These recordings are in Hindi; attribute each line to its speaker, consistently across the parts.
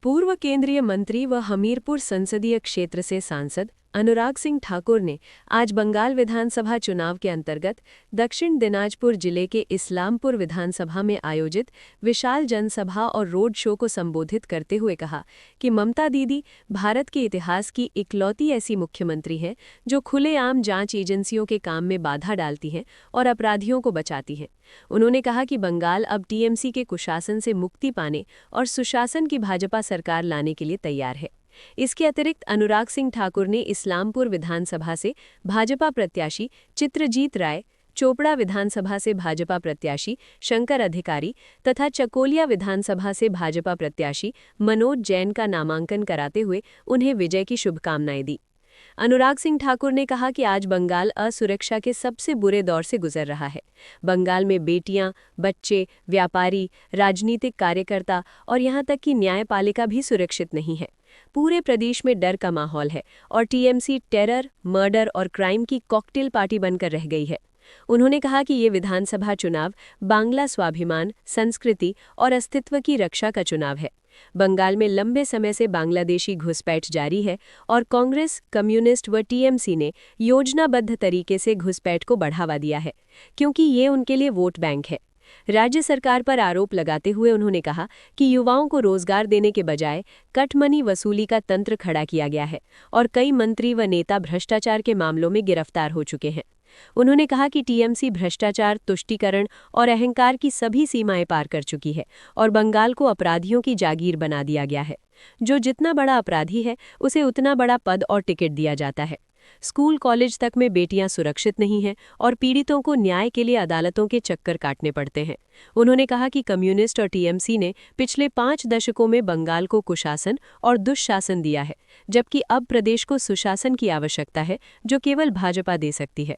Speaker 1: पूर्व केंद्रीय मंत्री व हमीरपुर संसदीय क्षेत्र से सांसद अनुराग सिंह ठाकुर ने आज बंगाल विधानसभा चुनाव के अंतर्गत दक्षिण दिनाजपुर जिले के इस्लामपुर विधानसभा में आयोजित विशाल जनसभा और रोड शो को संबोधित करते हुए कहा कि ममता दीदी भारत के इतिहास की इकलौती ऐसी मुख्यमंत्री हैं जो खुलेआम जांच एजेंसियों के काम में बाधा डालती हैं और अपराधियों को बचाती हैं। उन्होंने कहा कि बंगाल अब टीएमसी के कुशासन से मुक्ति पाने और सुशासन की भाजपा सरकार लाने के लिए तैयार है। इसके अतिरिक्त अनुराग सिंह ठाकुर ने इस्लामपुर विधानसभा से भाजपा प्रत्याशी चित्रजीत राय, चोपड़ा विधानसभा से भाजपा प्रत्याशी शंकर अधिकारी तथा चकोलिया विधानसभा से भाजपा प्रत्याशी मनोज जैन का नामांकन कराते हुए उन्हें विजय की शुभकामनाएं दी। अनुराग सिंह ठाकुर ने कहा कि आज बंगाल असुरक्षा के सबसे बुरे दौर से गुजर रहा है। बंगाल में बेटियां, बच्चे, व्यापारी, राजनीतिक कार्यकर्ता और यहां तक कि न्यायपालिका भी सुरक्षित नहीं है। पूरे प्रदेश में डर का माहौल है और टीएमसी टेरर, मर्डर और क्राइम की कॉकटेल पार्टी बनकर रह गई है। उन्होंने कहा कि ये विधानसभा चुनाव बांग्ला स्वाभिमान, संस्कृति और अस्तित्व की रक्षा का चुनाव है। बंगाल में लंबे समय से बांग्लादेशी घुसपैठ जारी है और कांग्रेस, कम्युनिस्ट व टीएमसी ने योजनाबद्ध तरीके से घुसपैठ को बढ़ावा दिया है, क्योंकि ये उनके लिए वोट बैंक है। राज्य सरकार पर आरोप लगाते हुए उन्होंने कहा कि युवाओं को रोजगार देने के बजाय कटमनी वसूली का तंत्र खड़ा किया गया है और कई मंत्री व नेता भ्रष्टाचार के मामलों में गिरफ्तार हो चुके हैं। उन्होंने कहा कि टीएमसी भ्रष्टाचार, तुष्टीकरण और अहंकार की सभी सीमाएं पार कर चुकी है और बंगाल को अपराधियों की जागीर बना दिया गया है। जो जितना बड़ा अपराधी है उसे उतना बड़ा पद और टिकट दिया जाता है। स्कूल कॉलेज तक में बेटियां सुरक्षित नहीं हैं और पीड़ितों को न्याय के लिए अदालतों के चक्कर काटने पड़ते हैं। उन्होंने कहा कि कम्युनिस्ट और टीएमसी ने पिछले 5 दशकों में बंगाल को कुशासन और दुष्शासन दिया है, जबकि अब प्रदेश को सुशासन की आवश्यकता है, जो केवल भाजपा दे सकती है।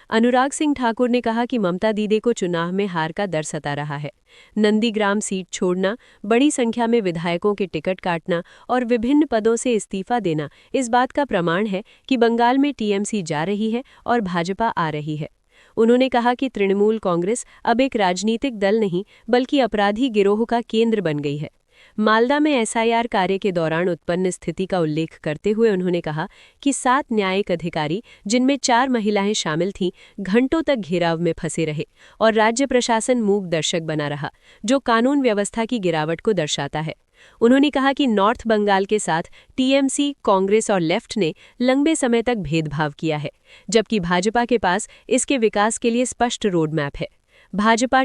Speaker 1: अनुराग सिंह ठाकुर ने कहा कि ममता दीदी को चुनाव में हार का डर सता रहा है। नंदीग्राम सीट छोड़ना, बड़ी संख्या में विधायकों के टिकट काटना और विभिन्न पदों से इस्तीफा देना इस बात का प्रमाण है कि बंगाल में टीएमसी जा रही है और भाजपा आ रही है। उन्होंने कहा कि तृणमूल कांग्रेस अब एक राजनीतिक दल नहीं बल्कि अपराधी गिरोह का केंद्र बन गई है। मालदा में एसआईआर कार्य के दौरान उत्पन्न स्थिति का उल्लेख करते हुए उन्होंने कहा कि 7 न्यायिक अधिकारी, जिनमें 4 महिलाएं शामिल थीं, घंटों तक घेराव में फंसे रहे और राज्य प्रशासन मूक दर्शक बना रहा, जो कानून व्यवस्था की गिरावट को दर्शाता है। उन्होंने कहा कि नॉर्थ बंगाल के साथ टीएमसी, कांग्रेस और लेफ्ट ने लंबे समय तक भेदभाव किया है, जबकि भाजपा के पास इसके विकास के लिए स्पष्ट रोड मैप है। भाजपा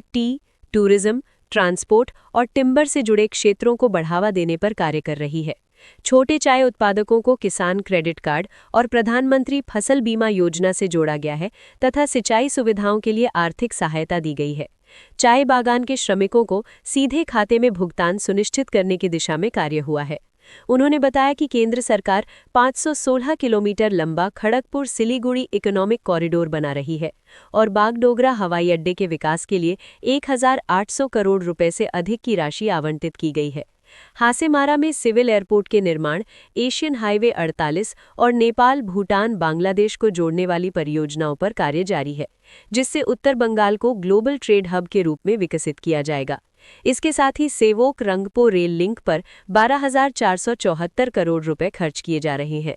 Speaker 1: टूरिज्म, ट्रांसपोर्ट और टिम्बर से जुड़े क्षेत्रों को बढ़ावा देने पर कार्य कर रही है। छोटे चाय उत्पादकों को किसान क्रेडिट कार्ड और प्रधानमंत्री फसल बीमा योजना से जोड़ा गया है तथा सिंचाई सुविधाओं के लिए आर्थिक सहायता दी गई है। चाय बागान के श्रमिकों को सीधे खाते में भुगतान सुनिश्चित करने की दिशा में कार्य हुआ है। उन्होंने बताया कि केंद्र सरकार 516 किलोमीटर लंबा खड़गपुर सिलीगुड़ी इकोनॉमिक कॉरिडोर बना रही है और बागडोगरा हवाई अड्डे के विकास के लिए 1800 करोड़ रुपए से अधिक की राशि आवंटित की गई है। हासेमारा में सिविल एयरपोर्ट के निर्माण, एशियन हाईवे 48 और नेपाल, भूटान, बांग्लादेश को जोड़ने वाली परियोजनाओं पर कार्य जारी है, जिससे उत्तर बंगाल को ग्लोबल ट्रेड हब के रूप में विकसित किया जाएगा। इसके साथ ही सेवोक रंगपो रेल लिंक पर 12,474 करोड़ रुपए खर्च किए जा रहे हैं।